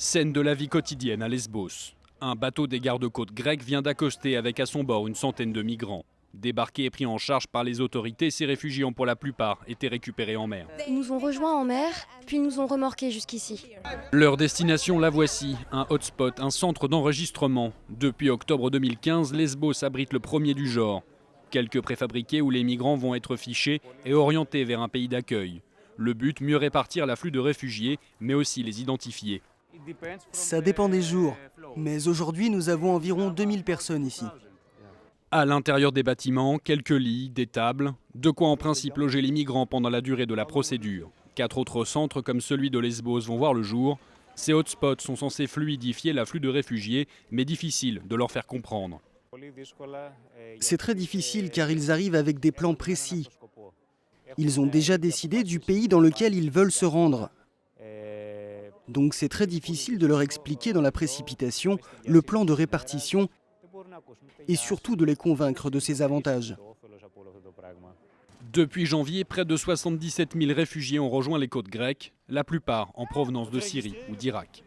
Scène de la vie quotidienne à Lesbos. Un bateau des gardes-côtes grecs vient d'accoster avec à son bord une centaine de migrants. Débarqués et pris en charge par les autorités, ces réfugiés ont pour la plupart été récupérés en mer. Ils nous ont rejoints en mer, puis nous ont remorqués jusqu'ici. Leur destination, la voici, un hotspot, un centre d'enregistrement. Depuis octobre 2015, Lesbos abrite le premier du genre. Quelques préfabriqués où les migrants vont être fichés et orientés vers un pays d'accueil. Le but, mieux répartir l'afflux de réfugiés, mais aussi les identifier. Ça dépend des jours, mais aujourd'hui nous avons environ 2000 personnes ici. À l'intérieur des bâtiments, quelques lits, des tables, de quoi en principe loger les migrants pendant la durée de la procédure. 4 autres centres comme celui de Lesbos vont voir le jour. Ces hotspots sont censés fluidifier l'afflux de réfugiés, mais difficile de leur faire comprendre. C'est très difficile car ils arrivent avec des plans précis. Ils ont déjà décidé du pays dans lequel ils veulent se rendre. Donc c'est très difficile de leur expliquer dans la précipitation le plan de répartition et surtout de les convaincre de ses avantages. Depuis janvier, près de 77 000 réfugiés ont rejoint les côtes grecques, la plupart en provenance de Syrie ou d'Irak.